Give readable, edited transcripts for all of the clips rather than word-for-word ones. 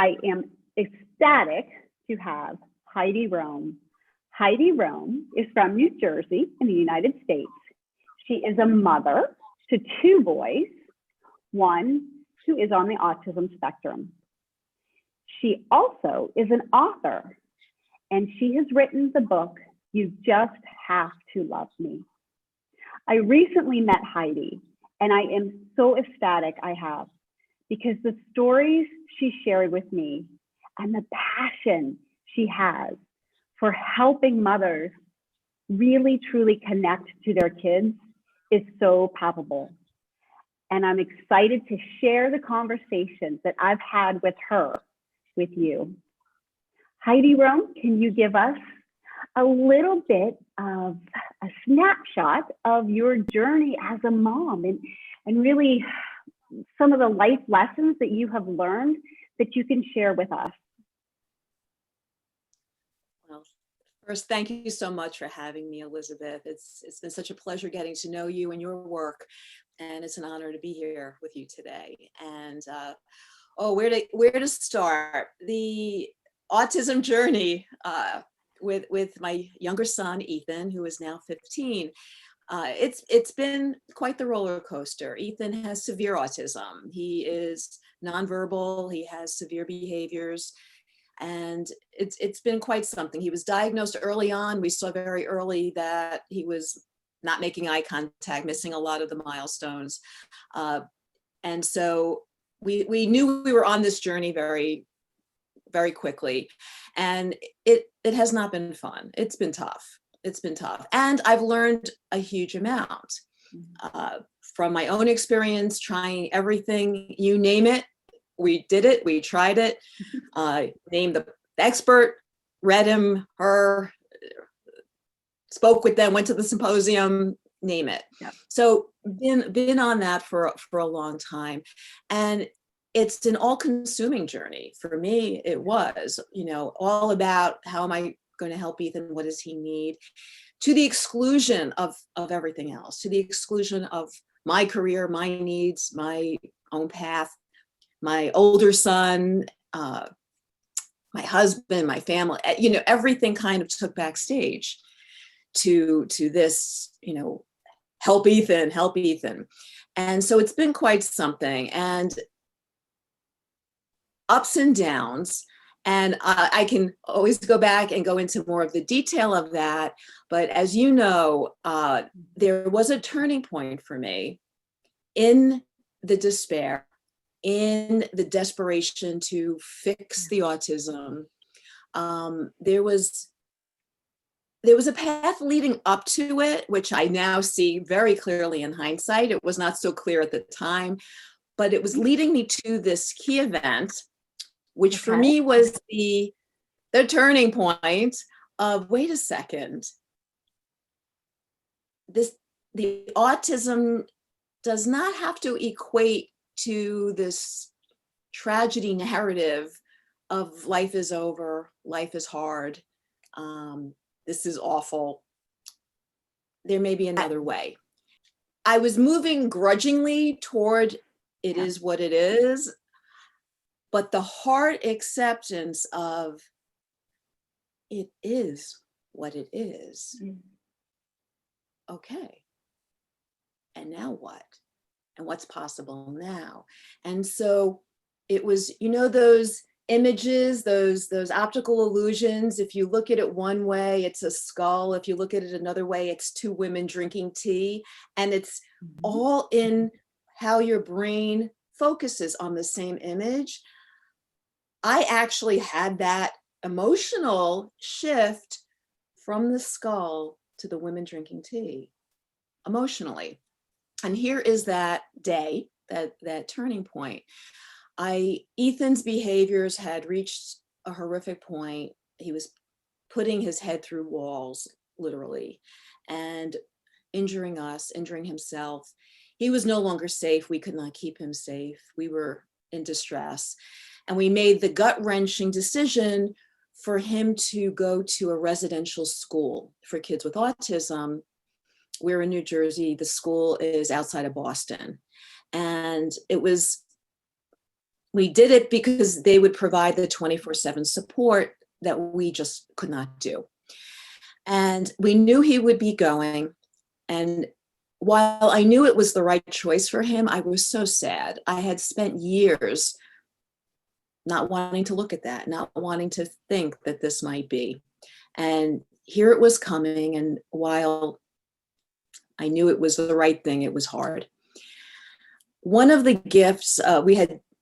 I am ecstatic to have Heidi Rome. Heidi Rome is from New Jersey in the United States. She is a mother to two boys, one who is on the autism spectrum. She also is an author, and she has written the book, You Just Have to Love Me. I recently met Heidi, and I am so ecstatic I have, because the stories she shared with me and the passion she has for helping mothers really truly connect to their kids is so palpable. And I'm excited to share the conversations that I've had with her with you. Heidi Rome, can you give us a little bit of a snapshot of your journey as a mom and really some of the life lessons that you have learned that you can share with us? Well, first, thank you so much for having me, Elizabeth. It's been such a pleasure getting to know you and your work, and it's an honor to be here with you today. And where to start? The autism journey with my younger son, Ethan, who is now 15. It's been quite the roller coaster. Ethan has severe autism. He is nonverbal. He has severe behaviors, and it's been quite something. He was diagnosed early on. We saw very early that he was not making eye contact, missing a lot of the milestones, and so we knew we were on this journey very, very quickly, and it has not been fun. It's been tough. It's been tough. And I've learned a huge amount from my own experience, trying everything, you name it. We did it, we tried it, named the expert, read him, her, spoke with them, went to the symposium, name it. Yep. So been on that for a long time. And it's an all-consuming journey. For me, it was, all about how am I going to help Ethan? What does he need? To the exclusion of everything else, to the exclusion of my career, my needs, my own path, my older son, my husband, my family, everything kind of took backstage to this, help Ethan. And so it's been quite something, and ups and downs. And I can always go back and go into more of the detail of that. But as you know, there was a turning point for me in the despair, in the desperation to fix the autism. There was a path leading up to it, which I now see very clearly in hindsight. It was not so clear at the time, but it was leading me to this key event, which for me was the turning point of, wait a second, the autism does not have to equate to this tragedy narrative of life is over, life is hard, this is awful. There may be another way. I was moving grudgingly toward it is what it is, but the hard acceptance of it is what it is. Okay. And now what? And what's possible now? And so it was, those images, those optical illusions. If you look at it one way, it's a skull. If you look at it another way, it's two women drinking tea. And it's all in how your brain focuses on the same image. I actually had that emotional shift from the skull to the women drinking tea, emotionally. And here is that day, that turning point. Ethan's behaviors had reached a horrific point. He was putting his head through walls, literally, and injuring us, injuring himself. He was no longer safe. We could not keep him safe. We were in distress. And we made the gut-wrenching decision for him to go to a residential school for kids with autism. We're in New Jersey. The school is outside of Boston. And it was we did it because they would provide the 24/7 support that we just could not do. And we knew he would be going. And while I knew it was the right choice for him, I was so sad. I had spent years not wanting to look at that, not wanting to think that this might be. And here it was coming. And while I knew it was the right thing, it was hard. One of the gifts,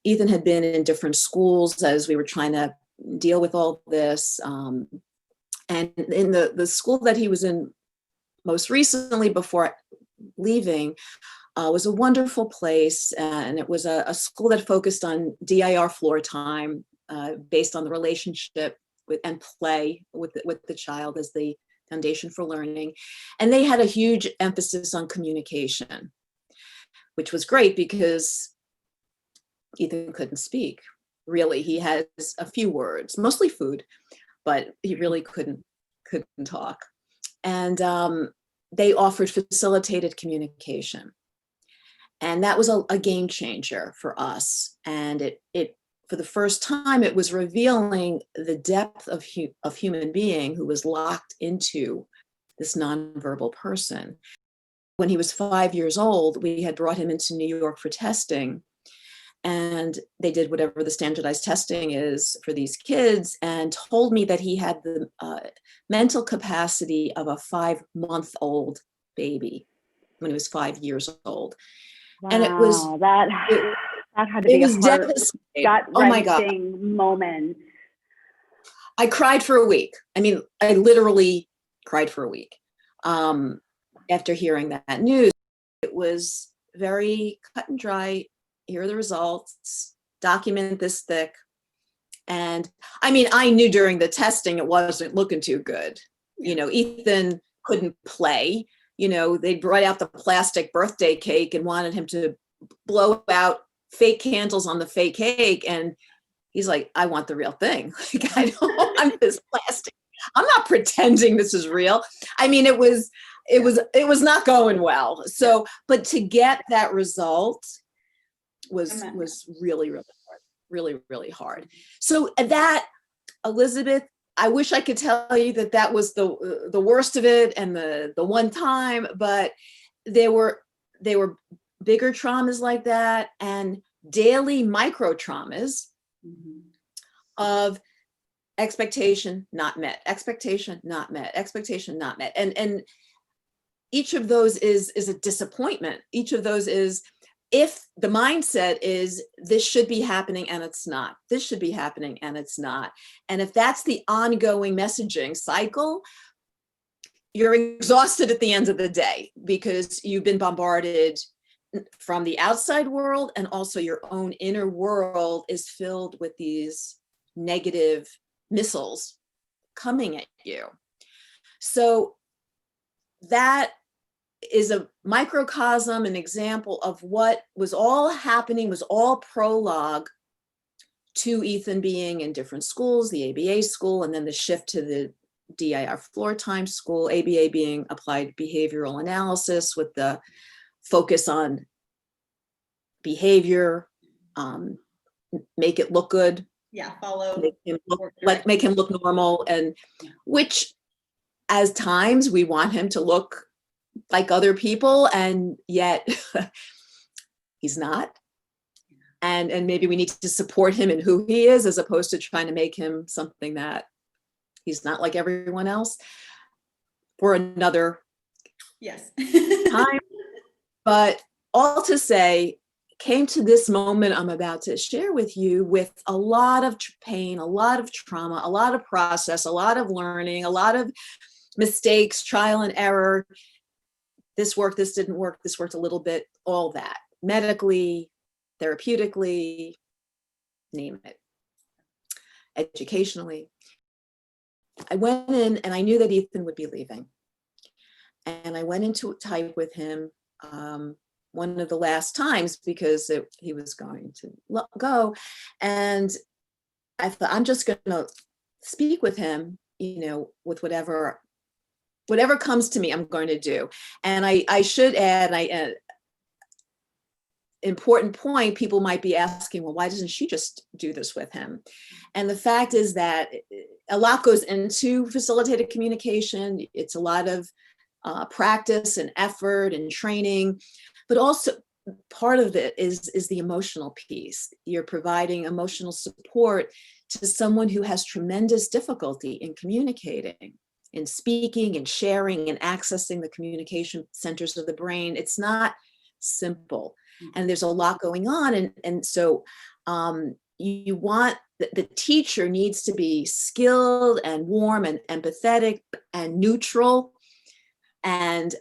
Ethan had been in different schools as we were trying to deal with all this. And in the school that he was in most recently before leaving was a wonderful place. And it was a school that focused on DIR floor time based on the relationship with and play with the child as the foundation for learning. And they had a huge emphasis on communication, which was great because Ethan couldn't speak. Really, he has a few words, mostly food, but he really couldn't talk. And they offered facilitated communication. And that was a game changer for us. And it for the first time, it was revealing the depth of human being who was locked into this nonverbal person. When he was 5 years old, we had brought him into New York for testing. And they did whatever the standardized testing is for these kids and told me that he had the mental capacity of a 5-month-old baby when he was 5 years old. Wow, And it was that had to be a devastating. gut-wrenching moment. I cried for a week. I mean, I literally cried for a week after hearing that news. It was very cut and dry. Here are the results, document this thick. And I mean, I knew during the testing it wasn't looking too good. You know, Ethan couldn't play. You know, they brought out the plastic birthday cake and wanted him to blow out fake candles on the fake cake. And he's like, I want the real thing. Like, I don't want this plastic. I'm not pretending this is real. I mean, it was not going well. So, but to get that result was really, really hard, really, really hard. So that, Elizabeth, I wish I could tell you that was the worst of it and the one time, but there were bigger traumas like that and daily micro traumas of expectation not met, expectation not met, expectation not met. And each of those is a disappointment. Each of those is, if the mindset is this should be happening and it's not, this should be happening and it's not. And if that's the ongoing messaging cycle, you're exhausted at the end of the day because you've been bombarded from the outside world, and also your own inner world is filled with these negative missiles coming at you. So that is a microcosm, an example of what was all happening, was all prologue to Ethan being in different schools, the ABA school, and then the shift to the DIR floor time school, ABA being applied behavioral analysis with the focus on behavior, make it look good. Yeah, follow. Make him look normal, and which as times we want him to look like other people, and yet he's not. And maybe we need to support him in who he is, as opposed to trying to make him something that he's not, like everyone else, for another time. But all to say, came to this moment I'm about to share with you with a lot of pain, a lot of trauma, a lot of process, a lot of learning, a lot of mistakes, trial and error. This worked, this didn't work, this worked a little bit, all that. Medically, therapeutically, name it. Educationally. I went in and I knew that Ethan would be leaving. And I went into type with him one of the last times because he was going to go. And I thought, I'm just going to speak with him, with whatever comes to me, I'm going to do. And I should add, important point, people might be asking, well, why doesn't she just do this with him? And the fact is that a lot goes into facilitated communication. It's a lot of practice and effort and training, but also part of it is the emotional piece. You're providing emotional support to someone who has tremendous difficulty in communicating, in speaking and sharing and accessing the communication centers of the brain. It's not simple, and there's a lot going on. And so you want, the teacher needs to be skilled and warm and empathetic and neutral and,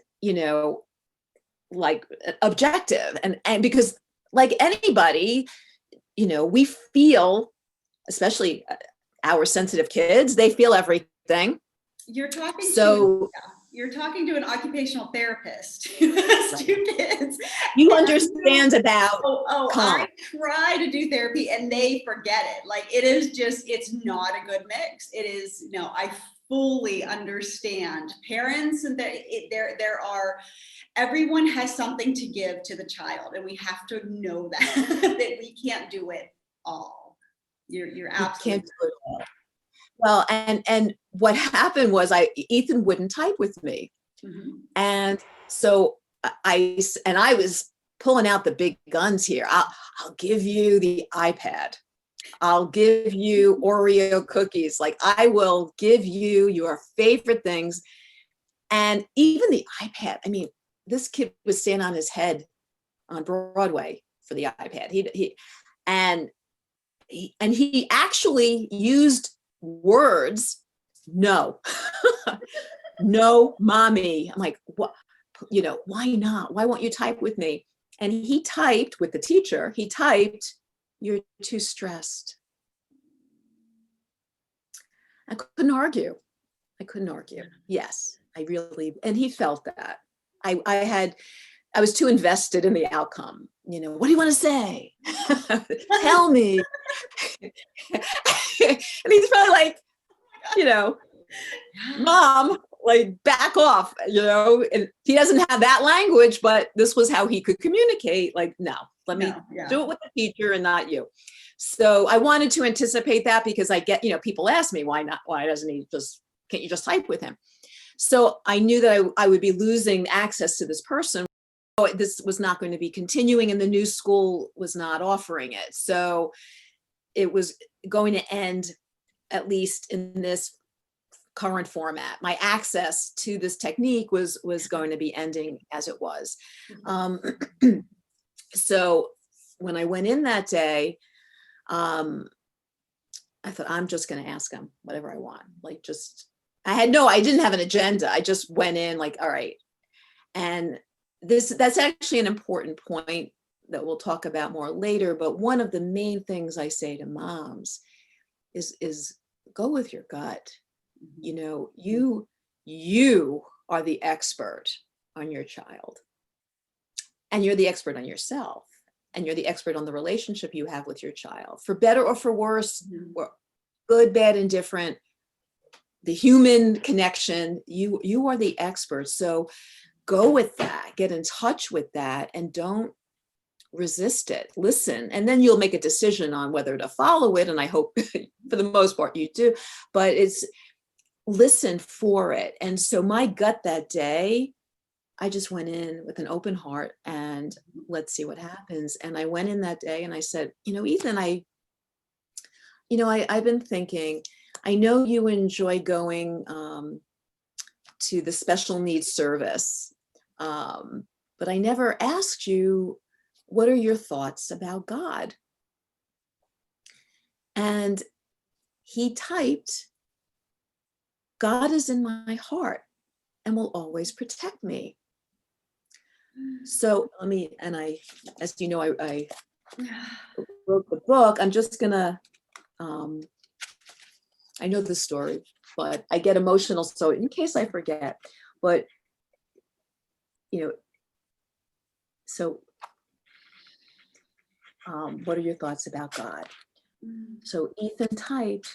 like objective. And because like anybody, we feel, especially our sensitive kids, they feel everything. You're talking to an occupational therapist who has two kids. You understand about I try to do therapy and they forget it. Like it's not a good mix. It is, I fully understand parents, and everyone has something to give to the child, and we have to know that that we can't do it all. You're absolutely can't do it all. Well, and what happened was Ethan wouldn't type with me. Mm-hmm. And so I was pulling out the big guns here. I'll give you the iPad. I'll give you Oreo cookies. Like, I will give you your favorite things. And even the iPad, I mean, this kid was standing on his head on Broadway for the iPad. He actually used words. No, no, mommy. I'm like, what? Why not? Why won't you type with me? And he typed with the teacher. He typed, "You're too stressed." I couldn't argue. Yes, I really, and he felt that. I was too invested in the outcome. What do you want to say? Tell me. And he's probably like, Mom, like, back off, and he doesn't have that language, but this was how he could communicate. Like, no, let me do it with the teacher and not you. So I wanted to anticipate that, because I get, people ask me, why not? Why can't you just type with him? So I knew that I would be losing access to this person. This was not going to be continuing, and the new school was not offering it. So it was going to end, at least in this current format. My access to this technique was going to be ending as it was. So when I went in that day, I thought, I'm just going to ask him whatever I want. Like, I didn't have an agenda. I just went in like, all right. And that's actually an important point that we'll talk about more later. But one of the main things I say to moms is go with your gut. You are the expert on your child, and you're the expert on yourself, and you're the expert on the relationship you have with your child, for better or for worse, or good, bad, and different. The human connection, you are the expert. So go with that, get in touch with that, and don't resist it. Listen, and then you'll make a decision on whether to follow it. And I hope for the most part you do, but it's listen for it. And so my gut that day, I just went in with an open heart and let's see what happens. And I went in that day and I said, Ethan, I've been thinking, I know you enjoy going to the special needs service, but I never asked you, what are your thoughts about God? And he typed, God is in my heart and will always protect me. So as you know, I wrote the book. I'm just gonna, I know the story, but I get emotional. So in case I forget, but, so what are your thoughts about God? So Ethan typed,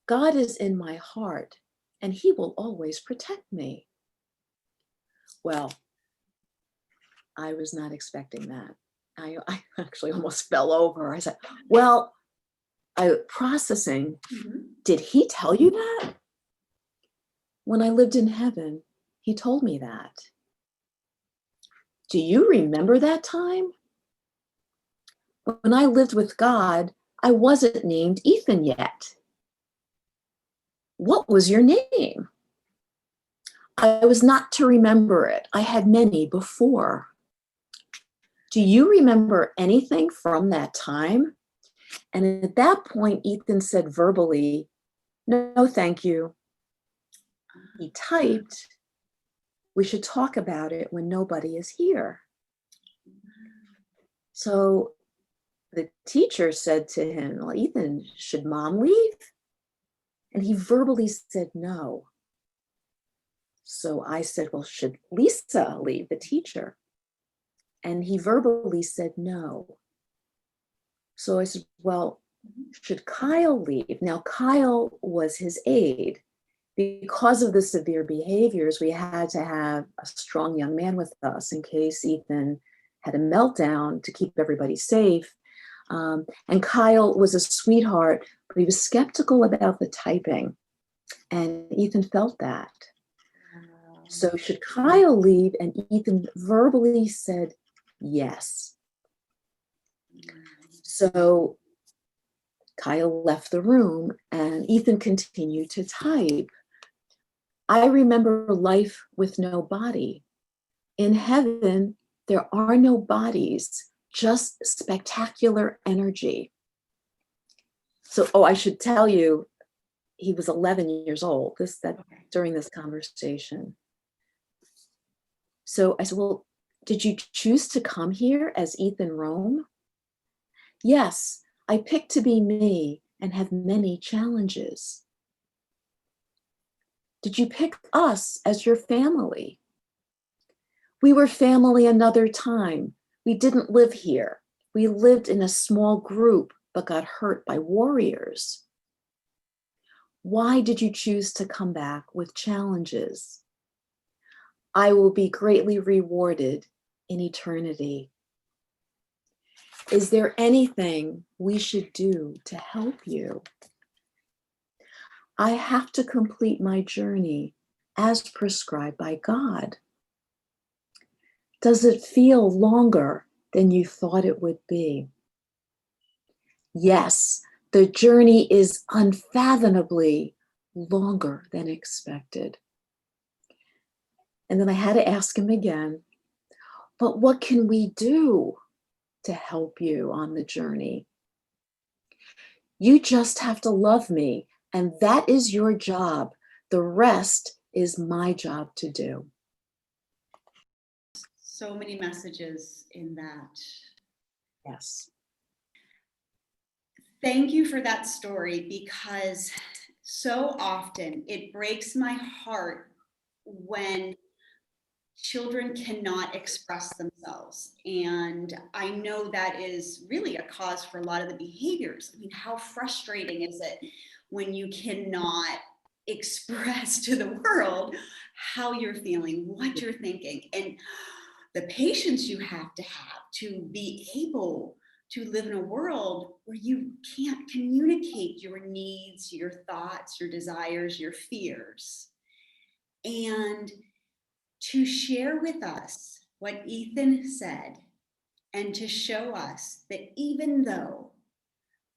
God is in my heart and he will always protect me. Well, I was not expecting that. I actually almost fell over. I said, well, processing, did he tell you that? When I lived in heaven, he told me that. Do you remember that time? When I lived with God, I wasn't named Ethan yet. What was your name? I was not to remember it. I had many before. Do you remember anything from that time? And at that point, Ethan said verbally, no, thank you. He typed, we should talk about it when nobody is here. So the teacher said to him, well, Ethan, should mom leave? And he verbally said no. So I said, well, should Lisa leave, the teacher? And he verbally said no. So I said, well, should Kyle leave? Now, Kyle was his aide. Because of the severe behaviors, we had to have a strong young man with us in case Ethan had a meltdown to keep everybody safe. And Kyle was a sweetheart, but he was skeptical about the typing. And Ethan felt that. So should Kyle leave? And Ethan verbally said yes. So Kyle left the room and Ethan continued to type. I remember life with no body. In heaven, there are no bodies, just spectacular energy. So, I should tell you, he was 11 years old during this conversation. So I said, well, did you choose to come here as Ethan Rome? Yes, I picked to be me and have many challenges. Did you pick us as your family? We were family another time. We didn't live here. We lived in a small group, but got hurt by warriors. Why did you choose to come back with challenges? I will be greatly rewarded in eternity. Is there anything we should do to help you? I have to complete my journey as prescribed by God. Does it feel longer than you thought it would be? Yes, the journey is unfathomably longer than expected. And then I had to ask him again, but what can we do to help you on the journey? You just have to love me, and that is your job. The rest is my job to do. So many messages in that. Yes. Thank you for that story, because so often it breaks my heart when children cannot express themselves. And I know that is really a cause for a lot of the behaviors. I mean, how frustrating is it when you cannot express to the world how you're feeling, what you're thinking, and the patience you have to be able to live in a world where you can't communicate your needs, your thoughts, your desires, your fears. And to share with us what Ethan said, and to show us that even though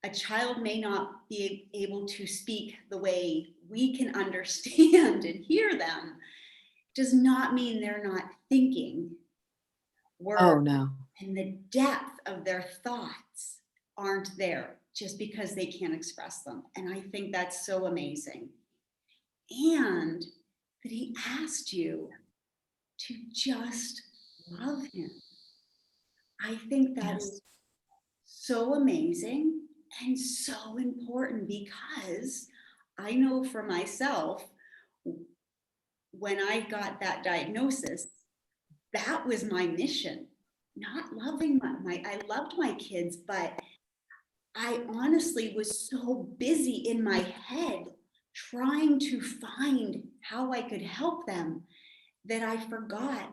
a child may not be able to speak the way we can understand and hear them, does not mean they're not thinking words. Oh, no. And the depth of their thoughts aren't there just because they can't express them. And I think that's so amazing. And that he asked you to just love him. I think that is so amazing and so important, because I know for myself, when I got that diagnosis, that was my mission. Not loving I loved my kids, but I honestly was so busy in my head trying to find how I could help them that I forgot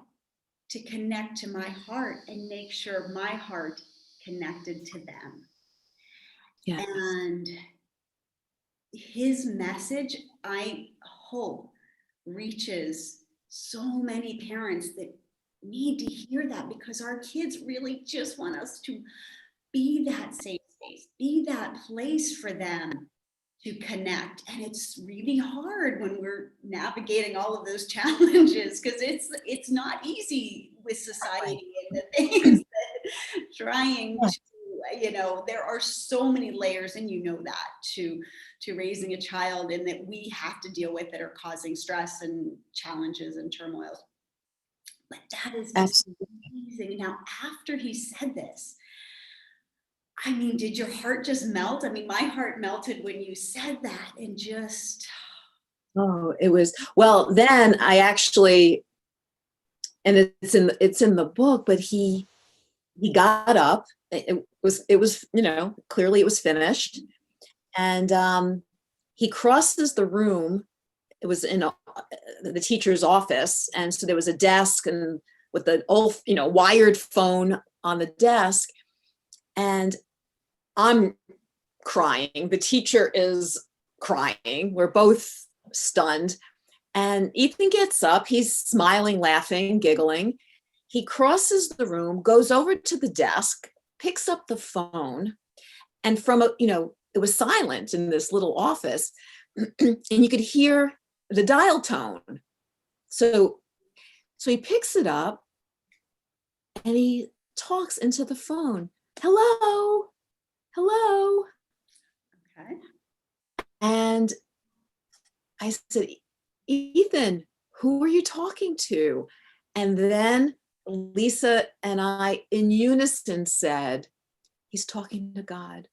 to connect to my heart and make sure my heart connected to them. Yeah. And his message, I hope, reaches so many parents that need to hear that, because our kids really just want us to be that safe space, be that place for them to connect. And it's really hard when we're navigating all of those challenges, because it's not easy with society and the things that trying to, there are so many layers, and that to raising a child, and that we have to deal with, that are causing stress and challenges and turmoil. But that is just amazing. Now, after he said this, I mean, did your heart just melt? I mean, my heart melted when you said that, and just. Oh, it was, well, then I actually, and it's in the book, but he got up. It was, clearly it was finished. And he crosses the room. It was in the teacher's office. And so there was a desk, and with the old, wired phone on the desk. And I'm crying. The teacher is crying. We're both stunned. And Ethan gets up. He's smiling, laughing, giggling. He crosses the room, goes over to the desk, picks up the phone. And from it was silent in this little office. And you could hear the dial tone. So he picks it up and he talks into the phone. Hello. Okay. And I said, Ethan, who are you talking to? And then Lisa and I in unison said, he's talking to God.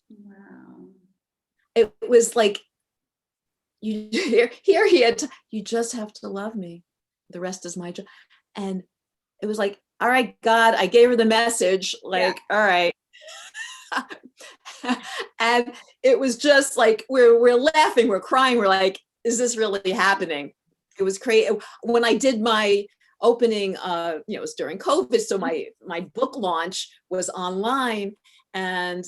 Wow. It was like, here he had, you just have to love me. The rest is my job. And it was like, all right, God, I gave her the message, like, all right. And it was just like, we're laughing, we're crying. We're like, is this really happening? It was crazy. When I did my opening, it was during COVID. So my book launch was online, and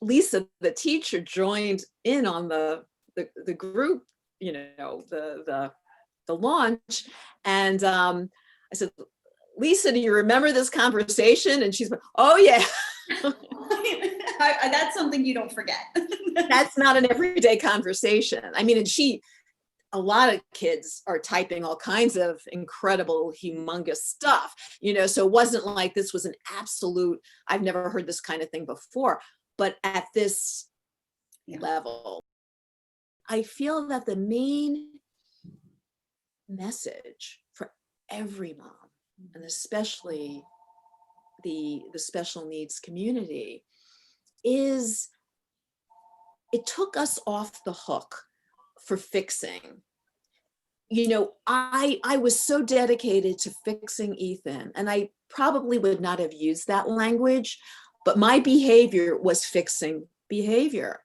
Lisa, the teacher, joined in on the group, the launch. And I said, Lisa, do you remember this conversation? And she's like, oh yeah. That's something you don't forget. That's not an everyday conversation. I mean, and a lot of kids are typing all kinds of incredible, humongous stuff, so it wasn't like this was an absolute, I've never heard this kind of thing before. But at this level, I feel that the main message for every mom, and especially the special needs community, is it took us off the hook for fixing. I was so dedicated to fixing Ethan, and I probably would not have used that language, but my behavior was fixing behavior.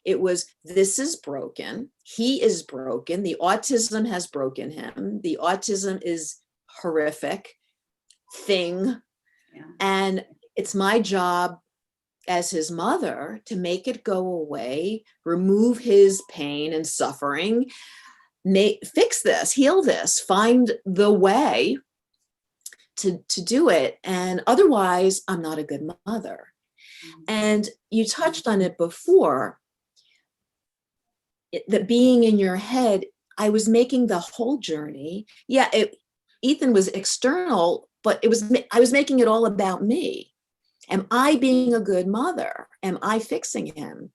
It was, this is broken. He is broken. The autism has broken him. The autism is horrific thing. Yeah. And it's my job as his mother to make it go away, remove his pain and suffering, fix this, heal this, find the way to do it. And otherwise, I'm not a good mother. And you touched on it before, that being in your head, I was making the whole journey. Yeah, Ethan was external, but I was making it all about me. Am I being a good mother? Am I fixing him?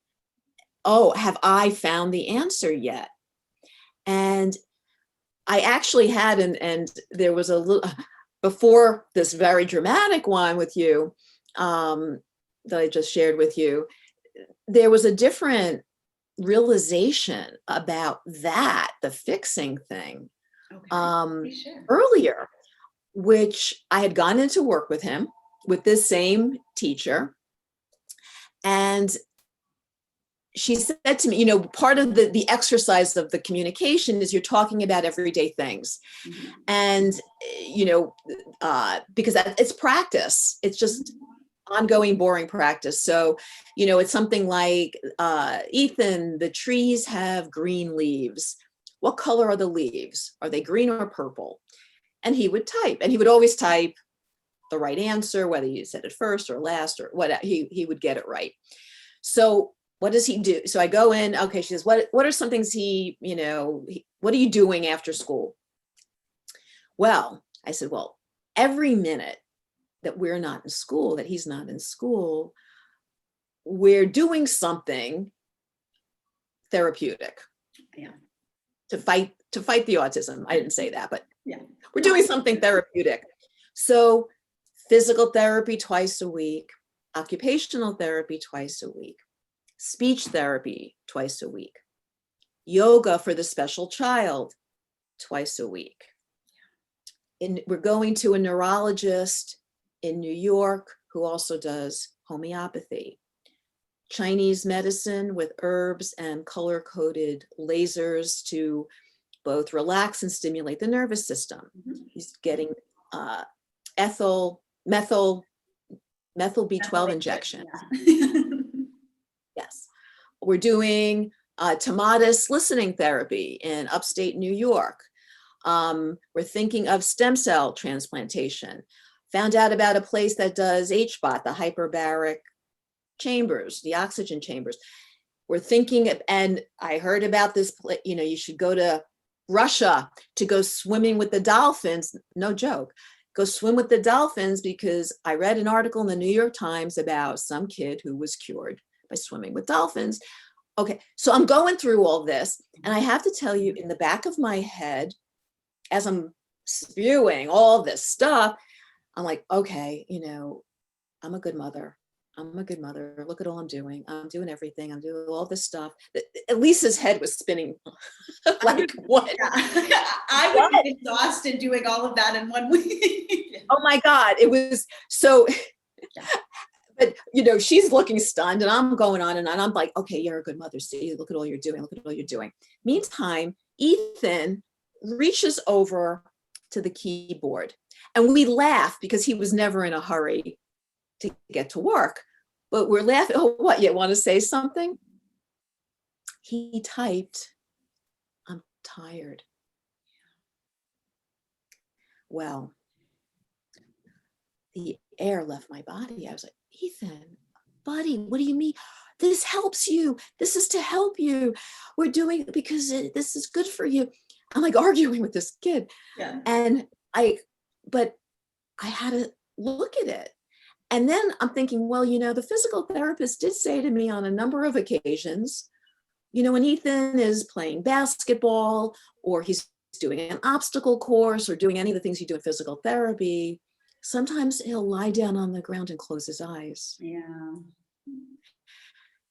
Oh, have I found the answer yet? And I actually had, and there was a little, before this very dramatic one with you, that I just shared with you, there was a different realization about that, the fixing thing, Sure. earlier, which I had gone into work with him, with this same teacher. And she said to me, you know, part of the exercise of the communication is you're talking about everyday things. Mhm. And, you know, because it's practice. It's just ongoing, boring practice. So, you know, it's something like, Ethan, the trees have green leaves. What color are the leaves? Are they green or purple? And he would type, and he would always type the right answer, whether you said it first or last or what, he would get it right. So what does he do? So I go in, okay, she says, what are some things what are you doing after school? Well, I said, well, every minute that we're not in school, that he's not in school, we're doing something therapeutic. Yeah. To fight the autism. I didn't say that, but Yeah. we're doing something therapeutic. So physical therapy twice a week, occupational therapy twice a week, speech therapy twice a week, yoga for the special child twice a week. And we're going to a neurologist in New York who also does homeopathy, Chinese medicine with herbs and color-coded lasers to both relax and stimulate the nervous system. Mhm. He's getting methyl B12 injection. Yeah. Yes. We're doing Tomatis listening therapy in upstate New York. We're thinking of stem cell transplantation. Found out about a place that does HBOT, the hyperbaric chambers, the oxygen chambers. We're thinking of, and I heard about this, you know, you should go to Russia to go swimming with the dolphins. No joke. Go swim with the dolphins because I read an article in the New York Times about some kid who was cured by swimming with dolphins. Okay, so I'm going through all this, and I have to tell you, in the back of my head, as I'm spewing all this stuff, I'm like, okay, you know, I'm a good mother. I'm a good mother. Look at all I'm doing. I'm doing everything. I'm doing all this stuff. Lisa's head was spinning. Like, what? Yeah. I would be exhausted doing all of that in 1 week. Oh my God. It was so, Yeah. but you know, she's looking stunned and I'm going on and on. I'm like, okay, you're a good mother. See, look at all you're doing. Look at all you're doing. Meantime, Ethan reaches over to the keyboard and we laugh because he was never in a hurry to get to work, but we're laughing. Oh, what, you want to say something? He typed, I'm tired. Well, the air left my body. I was like, Ethan, buddy, what do you mean? This helps you. This is to help you. We're doing it because this is good for you. I'm like arguing with this kid. Yeah. And but I had to look at it. And then I'm thinking, well, you know, the physical therapist did say to me on a number of occasions, you know, when Ethan is playing basketball or he's doing an obstacle course or doing any of the things you do in physical therapy, sometimes he'll lie down on the ground and close his eyes. Yeah.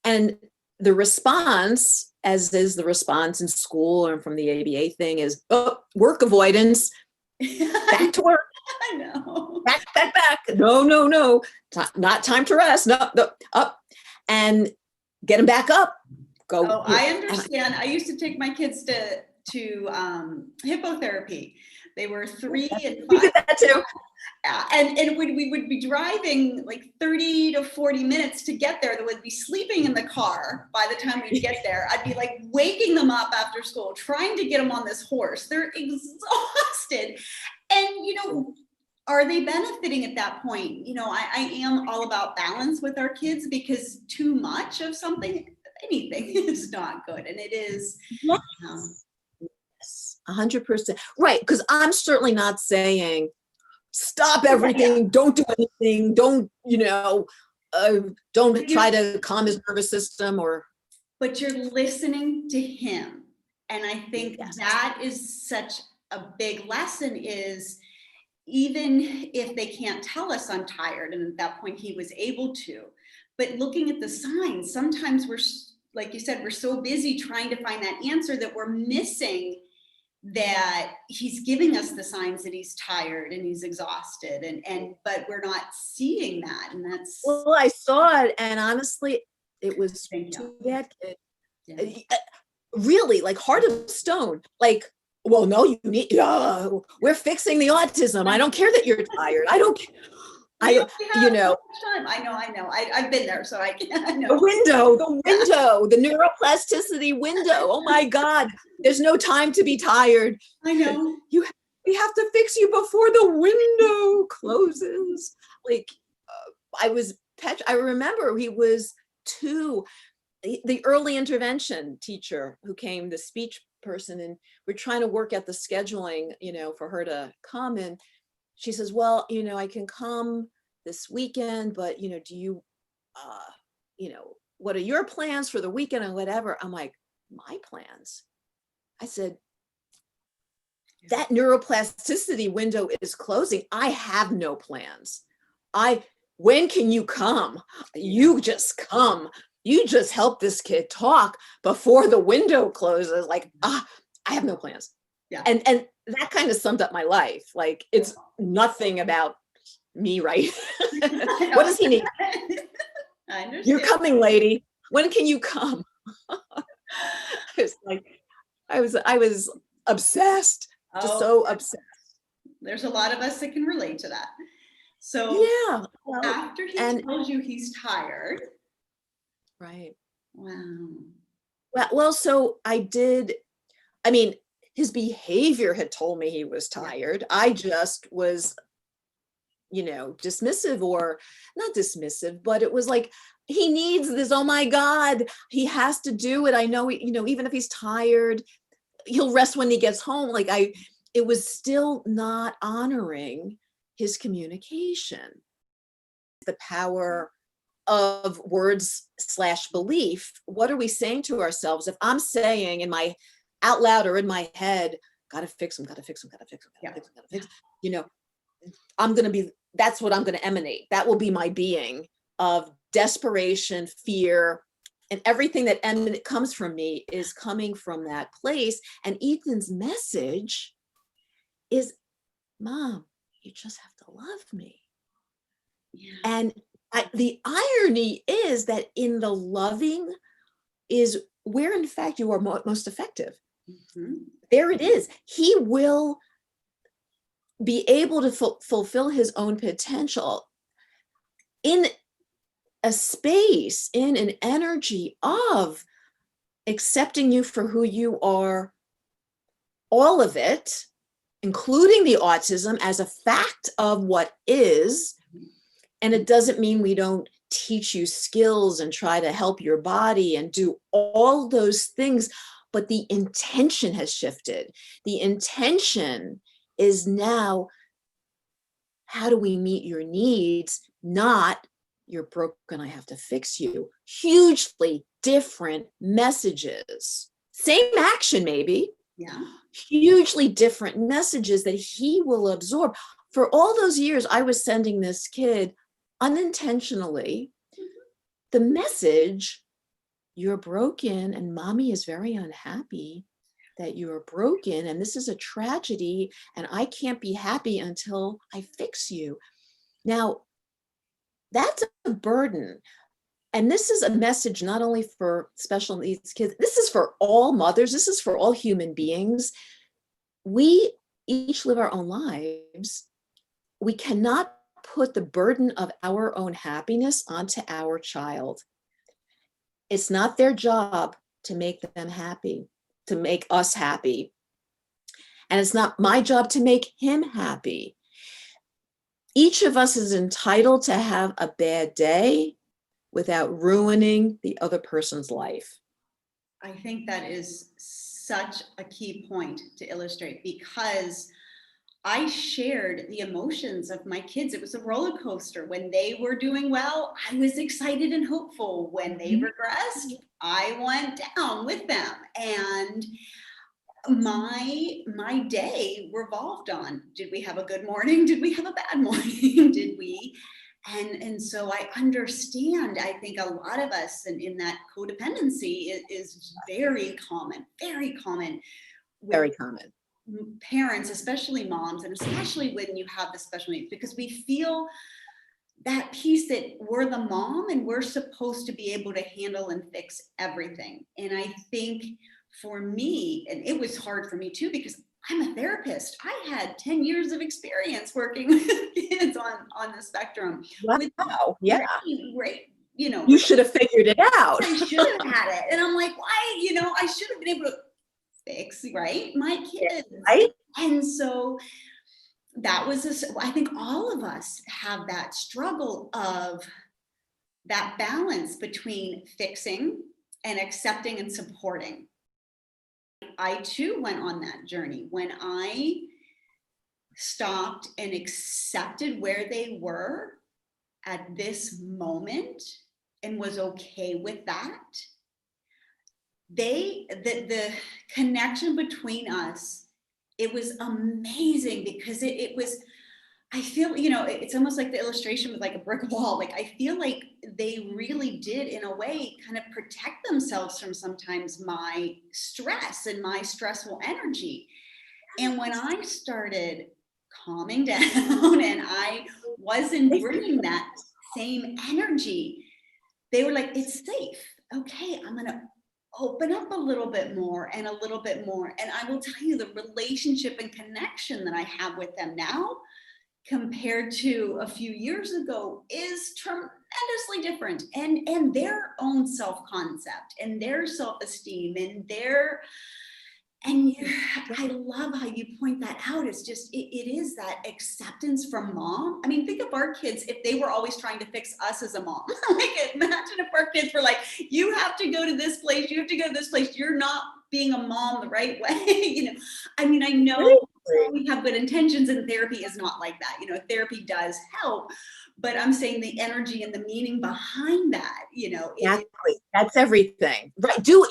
And the response, as is the response in school or from the ABA thing, is, oh, work avoidance, back to work. I know. Back. No. Not time to rest. No, up. And get him back up. Go. Oh, I understand. I used to take my kids to hippotherapy. They were 3 and 5. We did that too. And we would be driving like 30 to 40 minutes to get there. They would be sleeping in the car by the time we'd get there. I'd be like waking them up after school, trying to get them on this horse. They're exhausted. And, you know, are they benefiting at that point? You know, I am all about balance with our kids because too much of something, anything is not good. And it is. Yes, 100%. Right. Because I'm certainly not saying stop everything, don't do anything, don't, you know, don't try to calm his nervous system or. But you're listening to him. And I think Yes. that is such a big lesson is even if they can't tell us I'm tired, and at that point he was able to, but looking at the signs, sometimes we're, like you said, we're so busy trying to find that answer that we're missing that he's giving us the signs that he's tired and he's exhausted but we're not seeing that. And that's. Well, I saw it and honestly, It was Thank you. too bad, kid. Yeah. Really, like heart of stone. Like, well, no, you need, we're fixing the autism. I don't care that you're tired. I don't, We I, only you have know, so much time. I know. I've been there, so I know. the neuroplasticity window. Oh my God, there's no time to be tired. I know. We have to fix you before the window closes. Like, I remember he was 2, the early intervention teacher who came, the speech person, and we're trying to work at the scheduling, for her to come. And she says, well, I can come this weekend, but, do you, what are your plans for the weekend and whatever? I'm like, my plans? I said, that neuroplasticity window is closing. I have no plans. When can you come? You just come. You just help this kid talk before the window closes. Like, I have no plans. Yeah. And that kind of summed up my life. Like, it's nothing about me, right? What does he need? I understand. You're coming, lady. When can you come? I was obsessed. Just so upset. There's a lot of us that can relate to that. So yeah. Well, after he tells you he's tired. Right. Wow. Well, so his behavior had told me he was tired. I just was, dismissive, or not dismissive, but it was like, he needs this. Oh my God, he has to do it. I know, even if he's tired, he'll rest when he gets home. Like it was still not honoring his communication. The power of words / belief. What are we saying to ourselves? If I'm saying in my out loud or in my head, gotta fix him, gotta fix him, gotta fix him, gotta fix him, gotta fix him, that's what I'm gonna emanate. That will be my being of desperation, fear, and everything that comes from me is coming from that place. And Ethan's message is, Mom, you just have to love me. Yeah. And the irony is that in the loving is where, in fact, you are most effective. Mm-hmm. There it is. He will be able to fulfill his own potential in a space, in an energy of accepting you for who you are, all of it, including the autism, as a fact of what is. And it doesn't mean we don't teach you skills and try to help your body and do all those things, but the intention has shifted. The intention is now, how do we meet your needs? Not, you're broken, I have to fix you. Hugely different messages. Same action, maybe. Yeah. Hugely different messages that he will absorb. For all those years, I was sending this kid unintentionally the message, you're broken and mommy is very unhappy that you're broken and this is a tragedy and I can't be happy until I fix you. Now, that's a burden. And this is a message not only for special needs kids, this is for all mothers, this is for all human beings. We each live our own lives. We cannot put the burden of our own happiness onto our child. It's not their job to make them happy, to make us happy. And it's not my job to make him happy. Each of us is entitled to have a bad day without ruining the other person's life. I think that is such a key point to illustrate, because I shared the emotions of my kids. It was a roller coaster. When they were doing well, I was excited and hopeful. When they regressed, I went down with them. And my day revolved on, did we have a good morning? Did we have a bad morning? Did we? And so I understand, I think a lot of us in that codependency is very common, very common. Very common. Parents, especially moms, and especially when you have the special needs, because we feel that piece that we're the mom and we're supposed to be able to handle and fix everything. And I think for me, and it was hard for me too, because I'm a therapist. I had 10 years of experience working with kids on the spectrum. Wow. Yeah. Right. You know, You should have figured it out. I should have had it. And I'm like, why? You know, I should have been able to fix, right, my kids. Right? And so that was, I think all of us have that struggle of that balance between fixing and accepting and supporting. I too went on that journey when I stopped and accepted where they were at this moment and was okay with that. The connection between us, it was amazing because it was, I feel, you know, it's almost like the illustration with like a brick wall. Like, I feel like they really did, in a way, kind of protect themselves from sometimes my stress and my stressful energy. And when I started calming down and I wasn't bringing that same energy, they were like, it's safe. Okay, I'm going to open up a little bit more and a little bit more. And I will tell you, the relationship and connection that I have with them now compared to a few years ago is tremendously different. And their own self-concept and their self-esteem and their, and I love how you point that out. It's just, it is that acceptance from mom. I mean, think of our kids if they were always trying to fix us as a mom. Like, imagine if our kids were like, you have to go to this place, you have to go to this place, you're not being a mom the right way. You know, I mean, I know we have good intentions, and therapy is not like that. You know, therapy does help, but I'm saying the energy and the meaning behind that, you know. Exactly. That's everything. Right. Do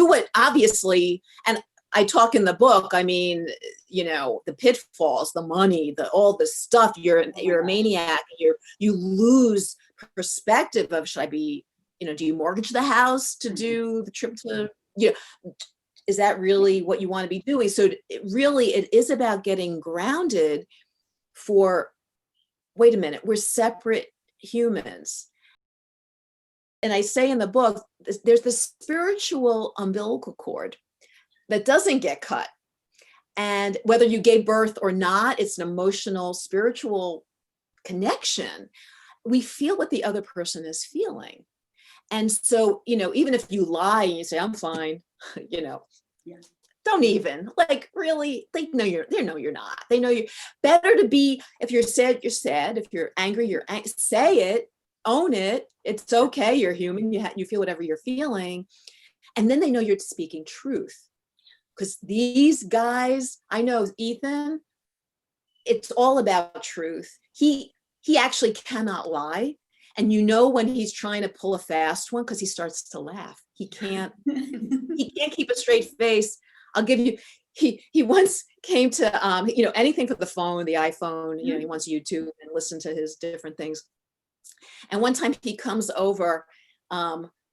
what, obviously, and I talk in the book, I mean, you know, the pitfalls, the money, all the stuff, you're a maniac, you lose perspective of, should I be, you know, do you mortgage the house to do the trip to, you know, is that really what you want to be doing? So it is about getting grounded for, wait a minute, we're separate humans. And I say in the book, there's the spiritual umbilical cord that doesn't get cut. And whether you gave birth or not, it's an emotional, spiritual connection. We feel what the other person is feeling. And so, you know, even if you lie and you say, I'm fine, you know, don't even, like, really, they know you're not. They know you better to be, if you're sad, you're sad. If you're angry, you're angry. Say it, own it. It's okay. You're human. You feel whatever you're feeling. And then they know you're speaking truth. Because these guys, I know Ethan, it's all about truth. He actually cannot lie. And you know when he's trying to pull a fast one, because he starts to laugh. He can't keep a straight face. I'll give you, he once came to, you know, anything for the phone, the iPhone, you know, he wants YouTube and listen to his different things. And one time he comes over,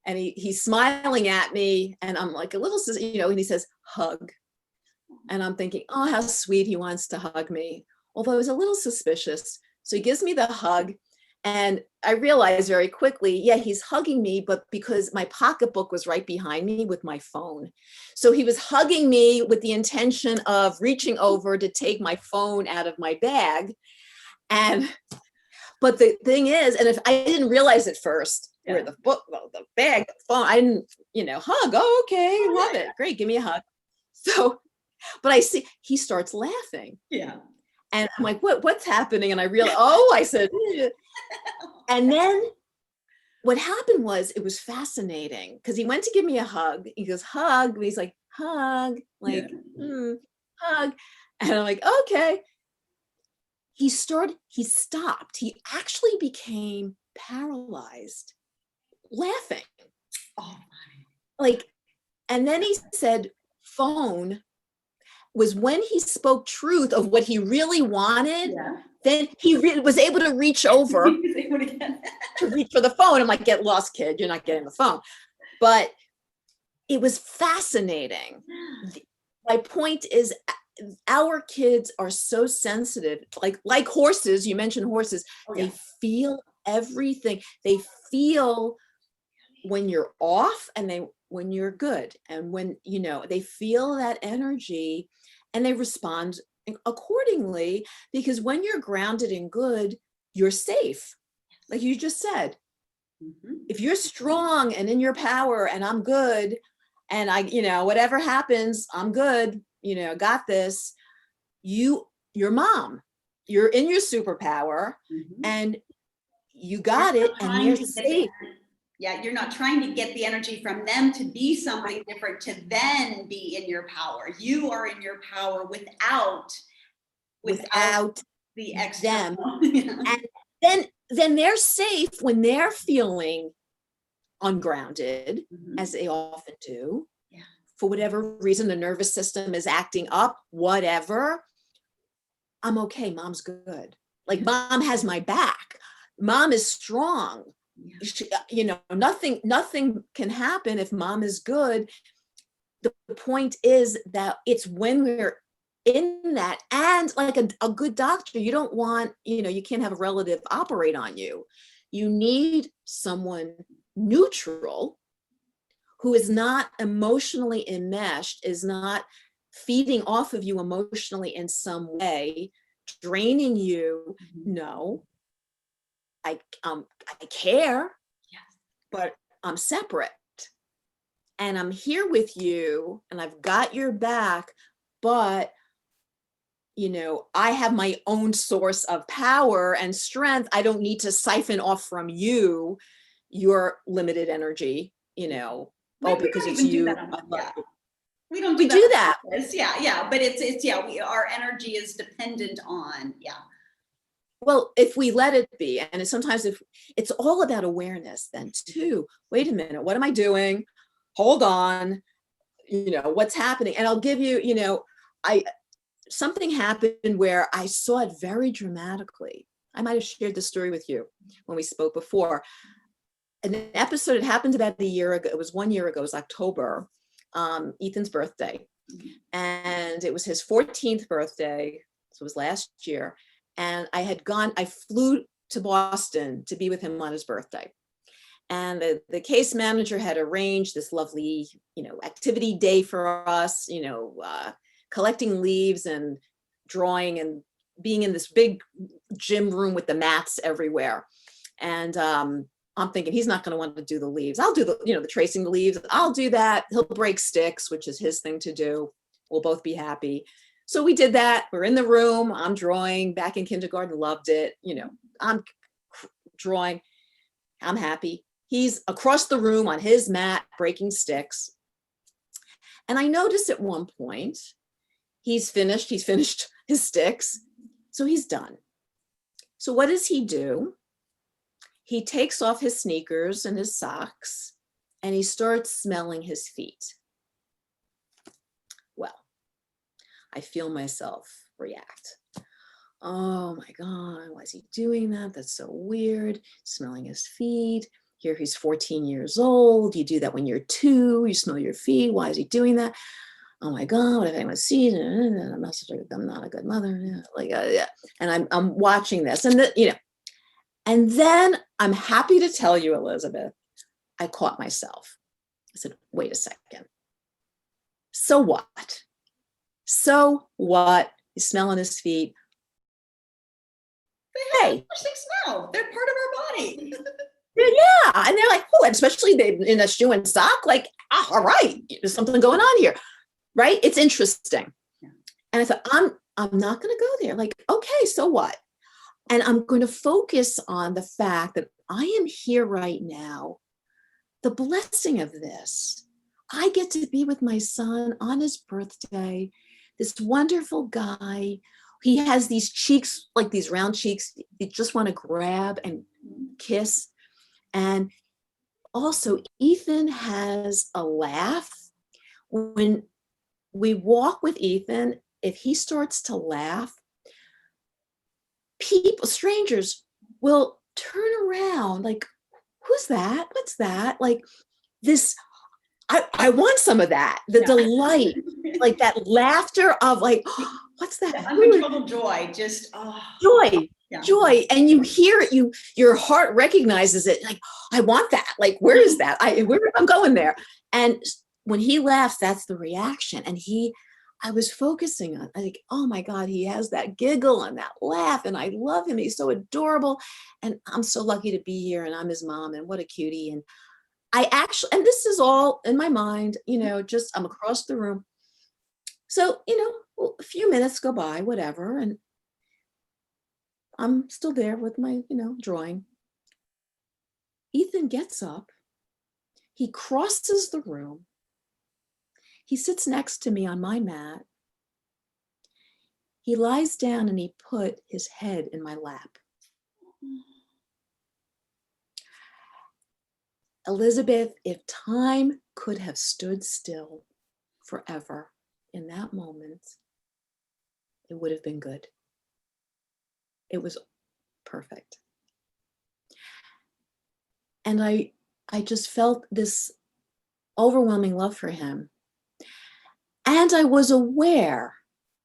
and he's smiling at me, and I'm like a little, you know, and he says, hug. And I'm thinking, oh, how sweet, he wants to hug me. Although I was a little suspicious. So he gives me the hug. And I realized very quickly, yeah, he's hugging me, but because my pocketbook was right behind me with my phone. So he was hugging me with the intention of reaching over to take my phone out of my bag. But the thing is, and if I didn't realize it first, where the book, the bag, the phone, I didn't, you know, hug. Oh, okay, love it. Great, give me a hug. So, but I see he starts laughing. Yeah. And I'm like, what's happening? And I realized, I said, and then what happened was, it was fascinating because he went to give me a hug. He goes, hug. And he's like, hug, like, hug. And I'm like, okay. He stopped. He actually became paralyzed, laughing. Oh, like, and then he said, phone was when he spoke truth of what he really wanted. yeah. Then he was able to reach over to reach for the phone. I'm like, get lost, kid. You're not getting the phone. But it was fascinating. My point is, our kids are so sensitive, like horses. You mentioned horses. They feel everything. They feel when you're off and when you're good. And when, they feel that energy and they respond accordingly, because when you're grounded and good, you're safe. Like you just said, if you're strong and in your power and I'm good and whatever happens, I'm good, got this, your mom, you're in your superpower and you got it and you're safe. You're not trying to get the energy from them to be something different, to then be in your power. You are in your power without the external. And then they're safe when they're feeling ungrounded, as they often do. For whatever reason, the nervous system is acting up, whatever. I'm okay. Mom's good. Like mom has my back. Mom is strong. She, nothing can happen if mom is good. The point is that it's when we're in that, and like a good doctor, you don't want, you can't have a relative operate on you. You need someone neutral who is not emotionally enmeshed, is not feeding off of you emotionally in some way, draining you. No, I care, but I'm separate and I'm here with you and I've got your back, but I have my own source of power and strength. I don't need to siphon off from you your limited energy, because it's you. We don't do that. But our energy is dependent on, Well, if we let it be, and sometimes if it's all about awareness then too. Wait a minute, what am I doing? Hold on, what's happening? And I'll give you, something happened where I saw it very dramatically. I might have shared the story with you when we spoke before. An episode, it happened about a year ago. It was 1 year ago, it was October, Ethan's birthday. And it was his 14th birthday. So it was last year. And I flew to Boston to be with him on his birthday. And the case manager had arranged this lovely, activity day for us, collecting leaves and drawing and being in this big gym room with the mats everywhere. And I'm thinking he's not going to want to do the leaves. I'll do the tracing the leaves. I'll do that. He'll break sticks, which is his thing to do. We'll both be happy. So we did that. We're in the room. I'm drawing. Back in kindergarten, loved it. I'm drawing. I'm happy. He's across the room on his mat, breaking sticks. And I noticed at one point, he's finished his sticks. So he's done. So what does he do? He takes off his sneakers and his socks and he starts smelling his feet. Well, I feel myself react. Oh my God, why is he doing that? That's so weird. Smelling his feet. Here he's 14 years old. You do that when you're 2, you smell your feet. Why is he doing that? Oh my God, what if anyone sees it? I'm not a good mother. And I'm watching this and and then I'm happy to tell you, Elizabeth, I caught myself. I said, wait a second. So what? So what? He's smelling his feet. Hey, they smell. They're part of our body. Yeah. And they're like, oh, especially in a shoe and sock, like, all right, there's something going on here. Right? It's interesting. And I thought, I'm not going to go there. Like, okay, so what? And I'm going to focus on the fact that I am here right now. The blessing of this. I get to be with my son on his birthday. This wonderful guy. He has these cheeks, like these round cheeks, you just want to grab and kiss. And also, Ethan has a laugh. When we walk with Ethan, if he starts to laugh, strangers will turn around like, who's that? What's that? Like this, I want some of that. The delight, like that laughter of like, oh, what's that? Uncontrollable joy, just, oh. Joy, Yeah. joy. And you hear it, your heart recognizes it. Like, I want that. Like, where is that? I'm going there. And when he laughs, that's the reaction. And I was focusing on, like, oh my God, he has that giggle and that laugh. And I love him. He's so adorable. And I'm so lucky to be here. And I'm his mom. And what a cutie. And and this is all in my mind, just I'm across the room. So, a few minutes go by, whatever. And I'm still there with my, drawing. Ethan gets up. He crosses the room. He sits next to me on my mat. He lies down and he put his head in my lap. Elizabeth, if time could have stood still forever in that moment, it would have been good. It was perfect. And I just felt this overwhelming love for him. And I was aware,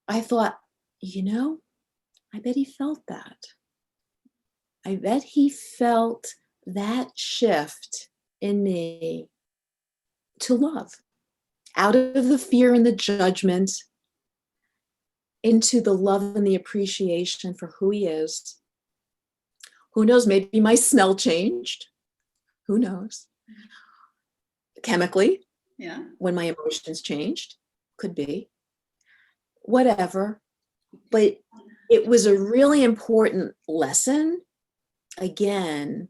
I thought, I bet he felt that. I bet he felt that shift in me to love, out of the fear and the judgment, into the love and the appreciation for who he is. Who knows, maybe my smell changed. Who knows? Chemically, Yeah. when my emotions changed, could be. Whatever. But it was a really important lesson, again,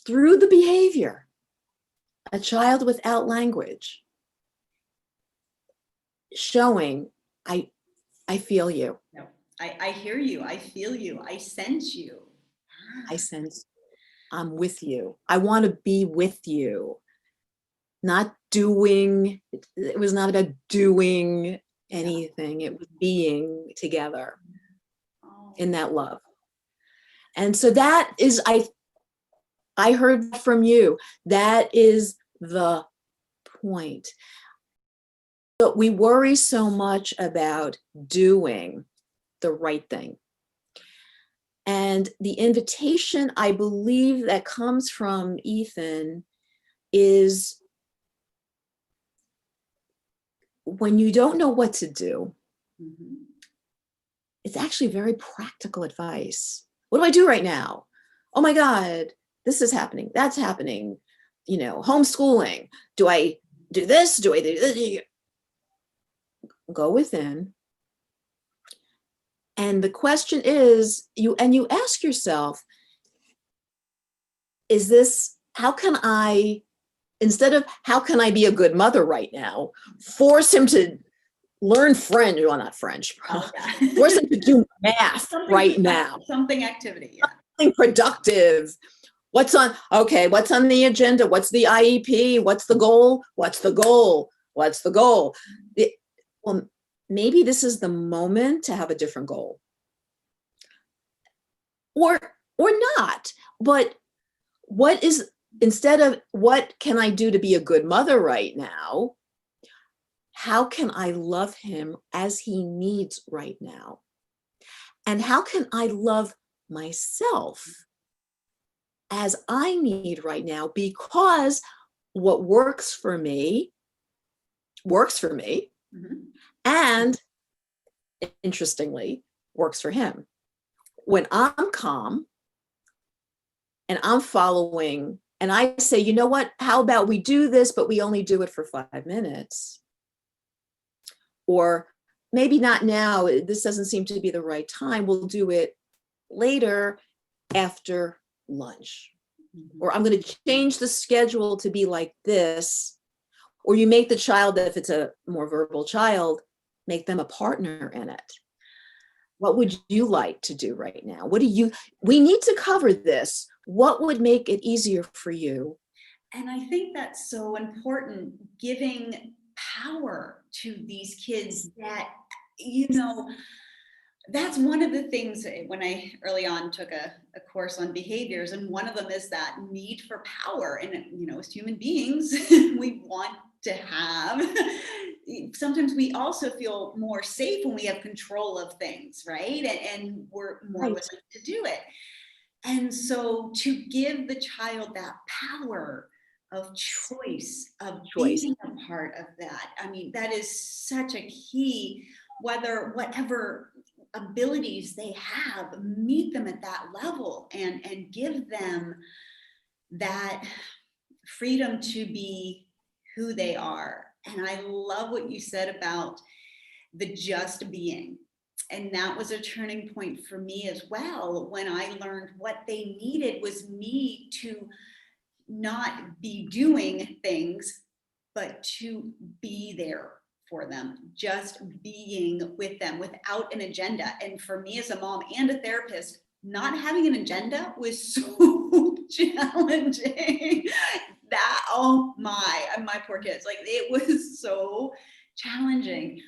through the behavior. A child without language, showing, I feel you. No, I hear you. I feel you. I sense you. I sense I'm with you. I want to be with you. Not doing, it was not about doing anything. It was being together in that love. And so that is, I heard from you, that is the point. But we worry so much about doing the right thing. And the invitation, I believe, that comes from Ethan is when you don't know what to do, it's actually very practical advice. What do I do right now? Oh my God, this is happening, that's happening, homeschooling. Do I do this? Do I do this? Go within. And the question is, you ask yourself, how can I be a good mother right now? Force him to learn French, well, not French, force him to do math right now. Something activity, yeah. Something productive. What's on the agenda? What's the IEP? What's the goal? What's the goal? What's the goal? Well, maybe this is the moment to have a different goal. Or not. But instead of what can I do to be a good mother right now, how can I love him as he needs right now? And how can I love myself as I need right now? Because what works for me, and interestingly, works for him. When I'm calm and I'm following, and I say, you know what, how about we do this, but we only do it for 5 minutes? Or maybe not now, this doesn't seem to be the right time, we'll do it later after lunch. Or I'm going to change the schedule to be like this. Or you make the child, if it's a more verbal child, make them a partner in it. What would you like to do right now? We need to cover this. What would make it easier for you? And I think that's so important, giving power to these kids that, that's one of the things when I early on took a course on behaviors, and one of them is that need for power. And, as human beings, we want to have, sometimes we also feel more safe when we have control of things, right? And we're more Right. willing to do it. And so to give the child that power of choice, of being a part of that, I mean, that is such a key, whatever abilities they have, meet them at that level and give them that freedom to be who they are. And I love what you said about the just being. And that was a turning point for me as well, when I learned what they needed was me to not be doing things, but to be there for them, just being with them without an agenda. And for me as a mom and a therapist, not having an agenda was so challenging. That, oh my poor kids, like it was so challenging.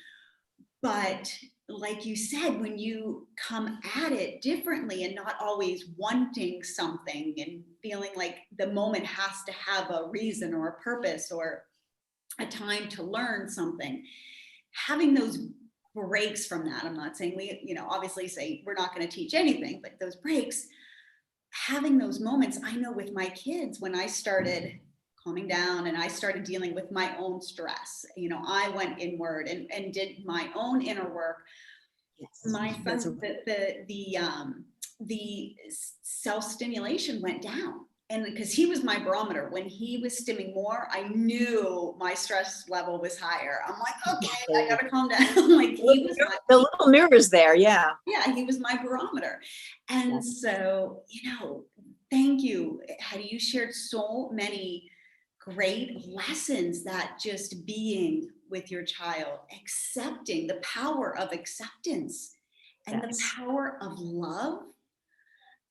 But like you said, when you come at it differently and not always wanting something and feeling like the moment has to have a reason or a purpose or a time to learn something, having those breaks from that. I'm not saying we, obviously say we're not going to teach anything, but those breaks, having those moments, I know with my kids, when I started calming down and I started dealing with my own stress, I went inward and did my own inner work. Yes. My son, the self-stimulation went down. And because he was my barometer, when he was stimming more, I knew my stress level was higher. I'm like, okay, I gotta calm down. Like he was the little mirrors there, yeah. Yeah, he was my barometer. And so, thank you, Heidi. You shared so many great lessons, that just being with your child, accepting, the power of acceptance, and the power of love,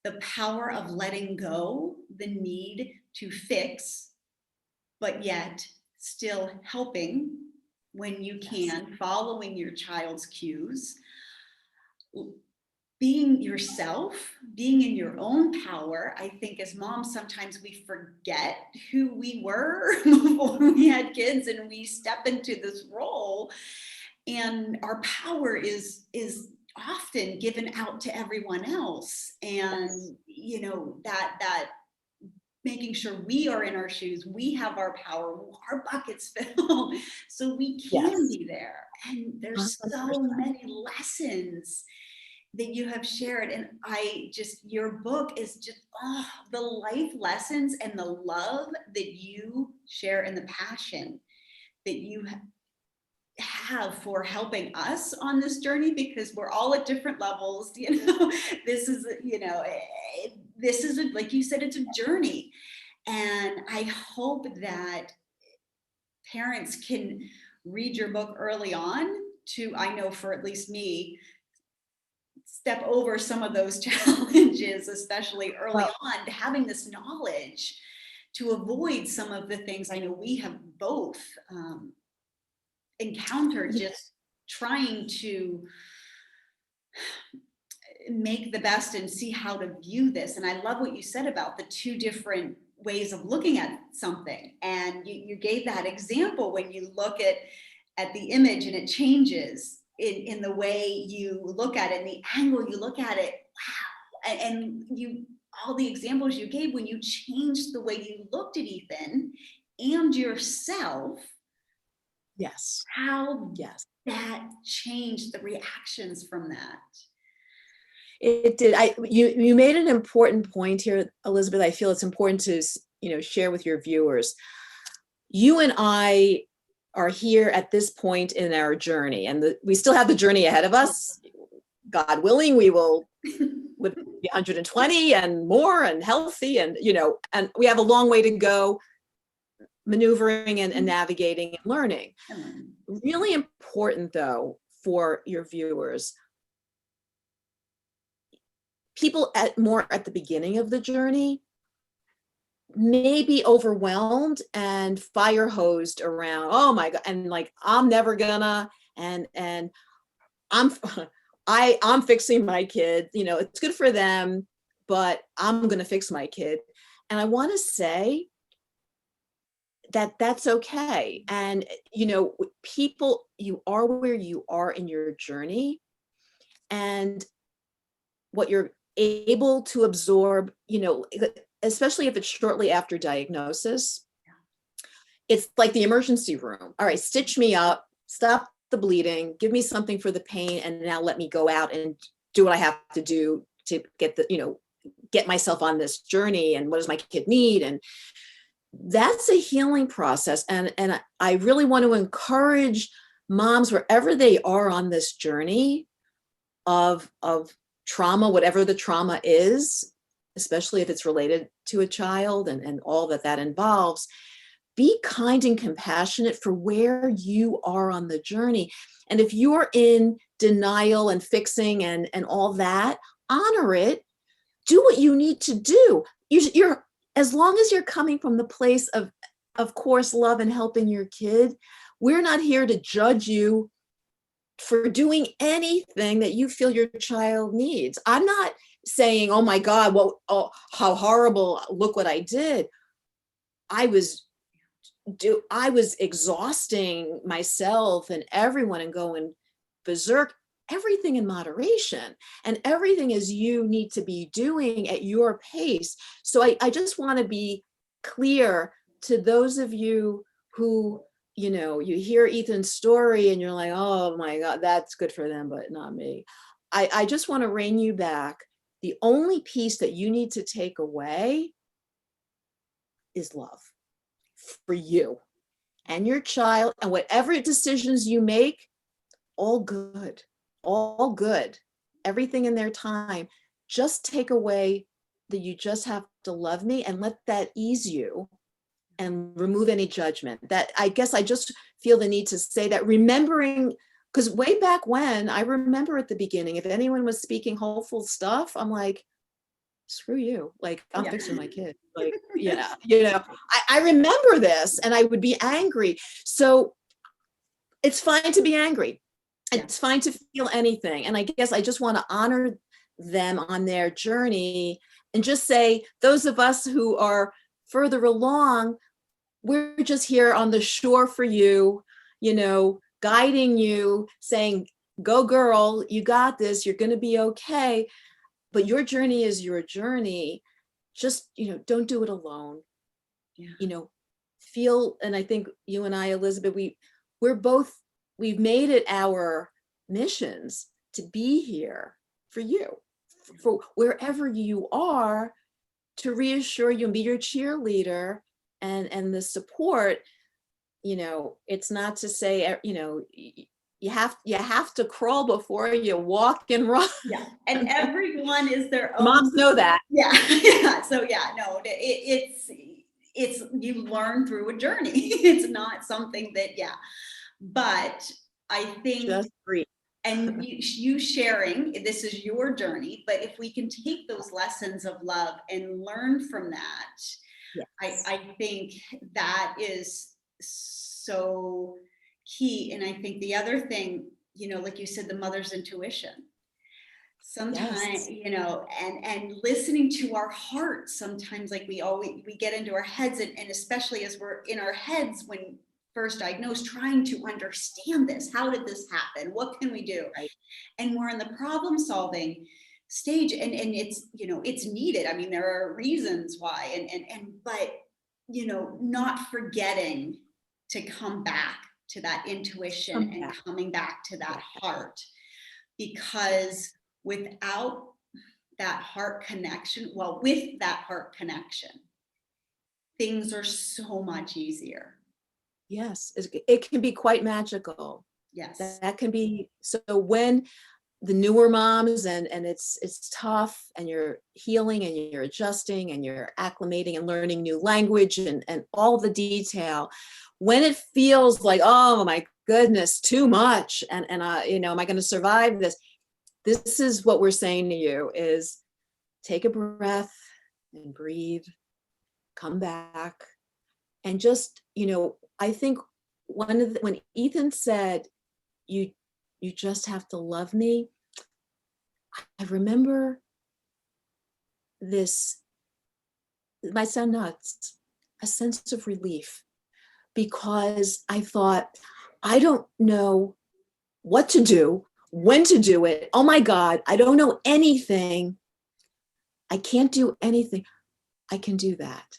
the power of letting go, the need to fix, but yet still helping when you can, following your child's cues, being yourself, being in your own power. I think as moms, sometimes we forget who we were before we had kids and we step into this role, and our power is often given out to everyone else. And that making sure we are in our shoes, we have our power, our buckets filled, so we can be there. And there's 100%. So many lessons that you have shared, and your book is just the life lessons and the love that you share and the passion that you have for helping us on this journey, because we're all at different levels. This is like you said, it's a journey. And I hope that parents can read your book early on to, I know for at least me, step over some of those challenges, especially early on, having this knowledge to avoid some of the things I know we have both encountered, just trying to make the best and see how to view this. And I love what you said about the two different ways of looking at something. And you gave that example when you look at the image and it changes in the way you look at it, and the angle you look at it. Wow. And all the examples you gave, when you changed the way you looked at Ethan and yourself. Yes. How that changed the reactions from that. It did. You made an important point here, Elizabeth. I feel it's important to share with your viewers. You and I are here at this point in our journey, and we still have the journey ahead of us. God willing, we will live to be 120 and more and healthy, and and we have a long way to go maneuvering and navigating and learning. Really important though for your viewers, people more at the beginning of the journey may be overwhelmed and fire hosed around, oh my God, and like, I'm never gonna, and I'm fixing my kid, it's good for them, but I'm gonna fix my kid. And I want to say that's okay. And, you know, people, you are where you are in your journey, and what you're able to absorb, you know, especially if it's shortly after diagnosis, it's like the emergency room. All right, stitch me up, stop the bleeding, give me something for the pain, and now let me go out and do what I have to do to get the, you know, get myself on this journey. And what does my kid need? And that's a healing process. And I really want to encourage moms, wherever they are on this journey of trauma, whatever the trauma is, especially if it's related to a child and all that that involves, be kind and compassionate for where you are on the journey. And if you're in denial and fixing and all that, honor it. Do what you need to do. You're, as long as you're coming from the place of course, love and helping your kid, we're not here to judge you for doing anything that you feel your child needs. I'm not saying, oh my God, well, oh, how horrible, look what I did. I was exhausting myself and everyone and going berserk. Everything in moderation, and everything as you need to be doing at your pace. So I just want to be clear to those of you who, you know, you hear Ethan's story and you're like, oh my God, that's good for them, but not me. I just want to rein you back. The only piece that you need to take away is love for you and your child, and whatever decisions you make, all good, all good, everything in their time. Just take away that you just have to love me, and let that ease you and remove any judgment. That, I guess I just feel the need to say that, remembering, because way back when, I remember at the beginning, if anyone was speaking hopeful stuff, I'm like, screw you, like I'm fixing my kid, like, yeah, you know, I remember this, and I would be angry. So it's fine to be angry. It's fine to feel anything. And I guess I just want to honor them on their journey and just say, those of us who are further along, we're just here on the shore for you, you know, guiding you, saying, go girl, you got this, you're going to be okay. But your journey is your journey. Just, you know, don't do it alone. You know, feel, and I think you and I, Elizabeth, we've made it our missions to be here for you, for wherever you are, to reassure you and be your cheerleader and the support. You know, it's not to say, you know, you have to crawl before you walk and run. Yeah, and everyone is their own. Moms know that. Yeah, yeah. So yeah, no, it's you learn through a journey. It's not something that, yeah. But I think Just breathe. and you sharing, this is your journey, but if we can take those lessons of love and learn from that, Yes. I think that is so key. And I think the other thing, you know, like you said, the mother's intuition. Sometimes, you know, and listening to our hearts, sometimes like we get into our heads, and especially as we're in our heads when first diagnosed, trying to understand this. How did this happen? What can we do? Right. And we're in the problem solving stage, and it's, you know, it's needed. I mean, there are reasons why, but, you know, not forgetting to come back to that intuition and coming back to that heart, because without that heart connection, well, with that heart connection, things are so much easier. Yes, it can be quite magical. Yes. That can be. So when the newer moms and it's tough, and you're healing and you're adjusting and you're acclimating and learning new language and all the detail, when it feels like, oh my goodness, too much, and you know, am I going to survive this? This is what we're saying to you is, take a breath and breathe, come back, and just, you know, I think when Ethan said, you just have to love me, I remember this, it might sound nuts, a sense of relief. because I thought, I don't know what to do, when to do it. Oh my God, I don't know anything. I can't do anything. I can do that.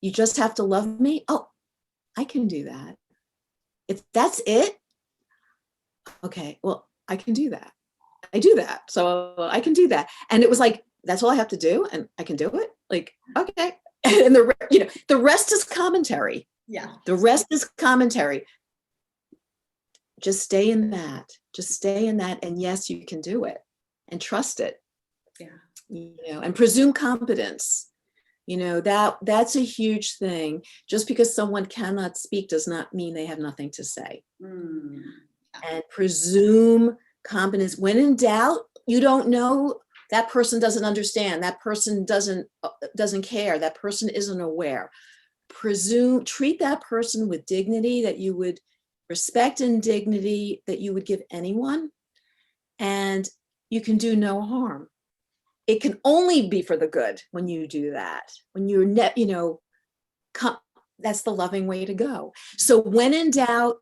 You just have to love me. Oh, I can do that. If that's it, okay, well, I can do that. I do that. So I can do that. And it was like, that's all I have to do. And I can do it. Like, okay. And the rest is commentary. Yeah. The rest is commentary. Just stay in that. Just stay in that. And yes, you can do it, and trust it. Yeah. And presume competence. That's a huge thing. Just because someone cannot speak does not mean they have nothing to say. Mm. And presume competence. When in doubt, you don't know, that person doesn't understand, that person doesn't care, that person isn't aware. Treat that person with dignity that you would respect, and dignity that you would give anyone, and you can do no harm. It can only be for the good when you do that. When you're that's the loving way to go. So when in doubt,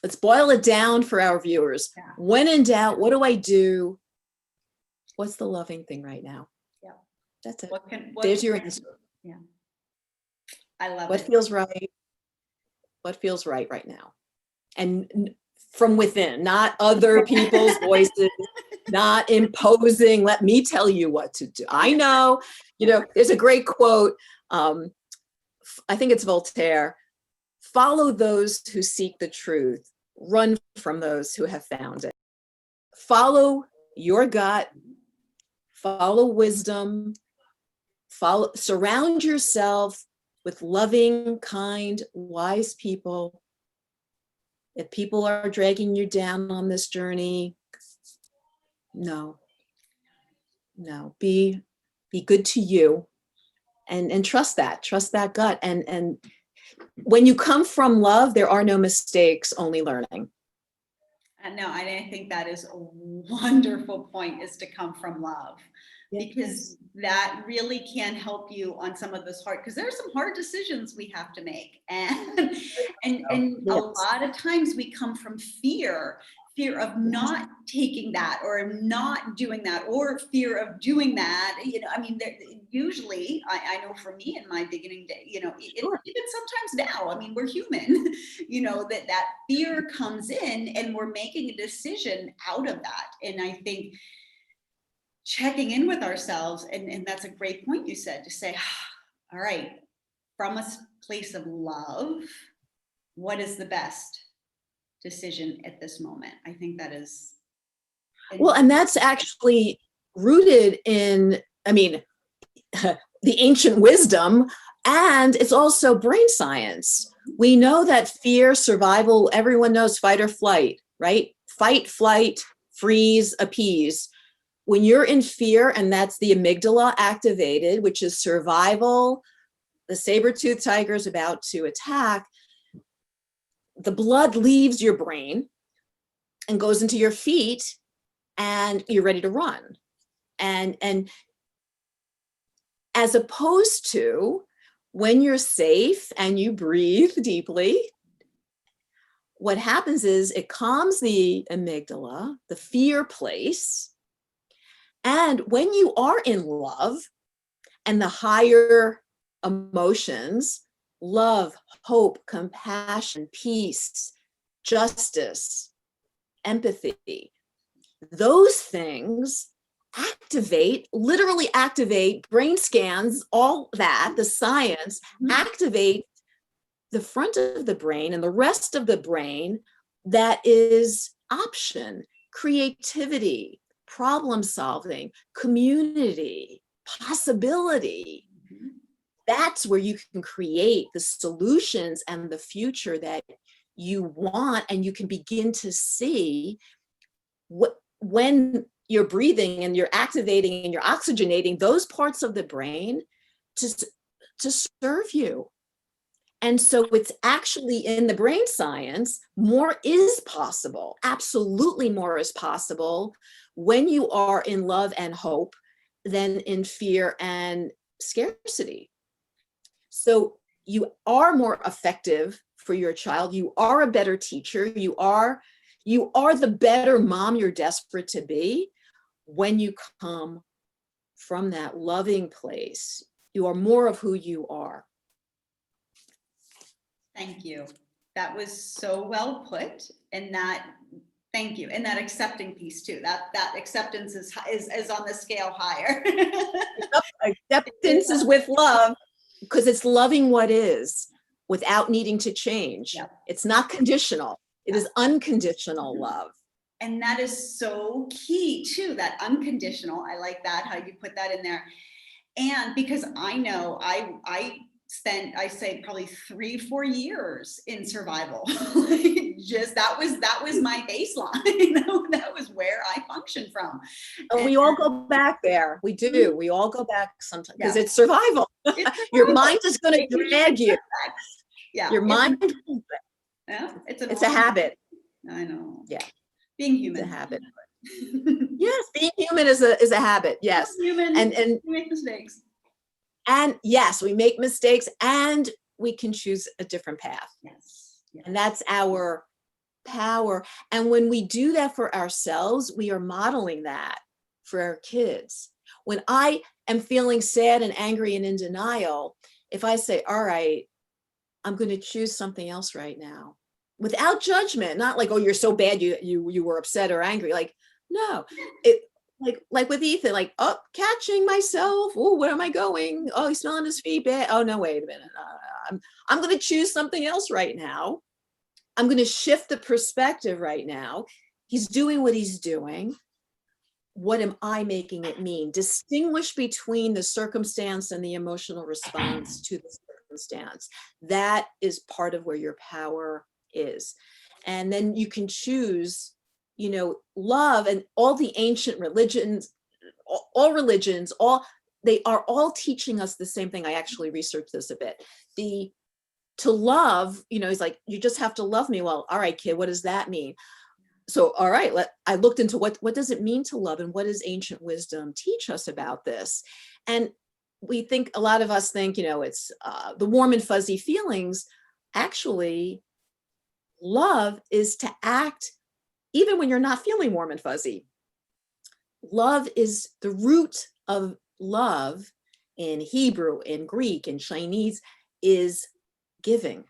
let's boil it down for our viewers. Yeah. When in doubt, what do I do? What's the loving thing right now? Yeah. That's it. There's your answer. Yeah. I love What it. feels right? What feels right now? And from within, not other people's voices, not imposing, let me tell you what to do. I know, there's a great quote. I think it's Voltaire. Follow those who seek the truth. Run from those who have found it. Follow your gut. Follow wisdom. Surround yourself with loving, kind, wise people. If people are dragging you down on this journey, no. Be good to you, and trust that gut. And when you come from love, there are no mistakes, only learning. And I think that is a wonderful point, is to come from love. Yes. Because that really can help you on some of those because there are some hard decisions we have to make. And a lot of times we come from fear of not taking that, or not doing that, or fear of doing that. Usually I know for me in my beginning day, even sometimes now, we're human, that fear comes in, and we're making a decision out of that. And I think checking in with ourselves, and that's a great point you said, to say, all right, from a place of love, what is the best decision at this moment? I think that is well, and that's actually rooted in the ancient wisdom, and it's also brain science. We know that fear, survival, everyone knows fight or flight, right? Fight, flight, freeze, appease. When you're in fear, and that's the amygdala activated, which is survival, the saber-toothed tiger is about to attack, the blood leaves your brain and goes into your feet, and you're ready to run. And as opposed to when you're safe and you breathe deeply, what happens is it calms the amygdala, the fear place. And when you are in love, and the higher emotions, love, hope, compassion, peace, justice, empathy, those things literally activate brain scans, all that, the science, activate the front of the brain and the rest of the brain that is option, creativity, problem solving, community, possibility. That's where you can create the solutions and the future that you want, and you can begin to see when you're breathing and you're activating and you're oxygenating those parts of the brain to serve you. And so it's actually in the brain science, more is possible. Absolutely more is possible when you are in love and hope than in fear and scarcity. So you are more effective for your child. You are a better teacher. You are the better mom you're desperate to be when you come from that loving place. You are more of who you are. Thank you. That was so well put. And that, thank you. And that accepting piece too. That acceptance is on the scale higher. Acceptance is with love, because it's loving what is without needing to change. Yep. It's not conditional. It is unconditional love. And that is so key too, that unconditional. I like that, how you put that in there. And because I know I spent, I say probably 3-4 years in survival. Just that was my baseline. That was where I functioned from. And we all go back there. We do. We all go back sometimes because it's survival. It's survival. Your mind is going to drag you. Yeah. Your mind. Yeah. It's a habit. I know. Yeah. Being human. It's a habit. Yes, being human is a habit. Yes. Human, and we make mistakes. And yes, we make mistakes, and we can choose a different path. Yes. And that's our power. And when we do that for ourselves, we are modeling that for our kids. When I am feeling sad and angry and in denial, if I say, all right, I'm going to choose something else right now, without judgment, not like, oh, you're so bad, you were upset or angry. Like, no, like with Ethan, like, oh, catching myself. Oh, where am I going? Oh, he's smelling his feet bad. Oh no, wait a minute. I'm going to choose something else right now. I'm going to shift the perspective right now. He's doing what he's doing. What am I making it mean? Distinguish between the circumstance and the emotional response to the circumstance. That is part of where your power is. And then you can choose, love. And all the ancient religions, all religions, they are all teaching us the same thing. I actually researched this a bit. To love, he's like, you just have to love me. Well, all right, kid, what does that mean? So, all right, I looked into what does it mean to love, and what does ancient wisdom teach us about this? And a lot of us think, it's the warm and fuzzy feelings. Actually, love is to act even when you're not feeling warm and fuzzy. Love is the root of love in Hebrew, in Greek, in Chinese, is giving.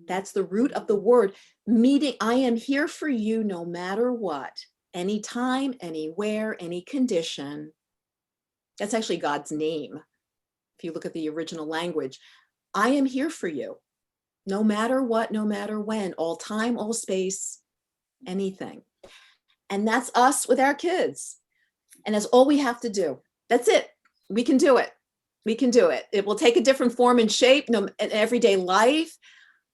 That's the root of the word. Meeting, I am here for you no matter what, anytime, anywhere, any condition. That's actually God's name. If you look at the original language, I am here for you no matter what, no matter when, all time, all space, anything. And that's us with our kids. And that's all we have to do. That's it. We can do it. We can do it. It will take a different form and shape in everyday life,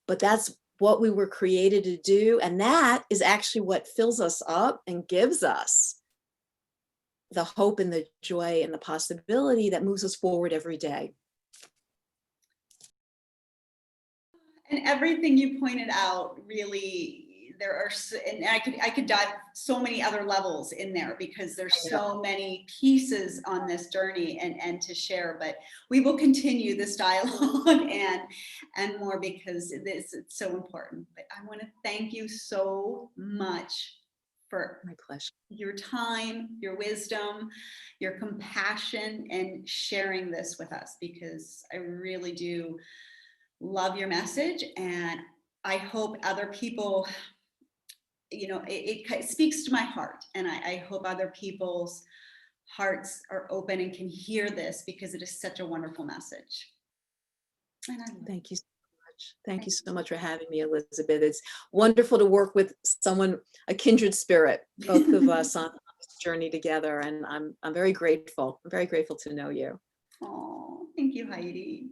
but that's what we were created to do. And that is actually what fills us up and gives us the hope and the joy and the possibility that moves us forward every day. And everything you pointed out, really, there are, and I could dive so many other levels in there, because there's so many pieces on this journey and to share, but we will continue this dialogue and more, because it's so important. But I want to thank you so much for my pleasure, your time, your wisdom, your compassion, and sharing this with us, because I really do love your message. And I hope other people, it speaks to my heart, and I hope other people's hearts are open and can hear this, because it is such a wonderful message. Thank you so much. Thank you so much for having me, Elizabeth. It's wonderful to work with someone, a kindred spirit, both of us on this journey together. And I'm very grateful. I'm very grateful to know you. Oh, thank you, Heidi.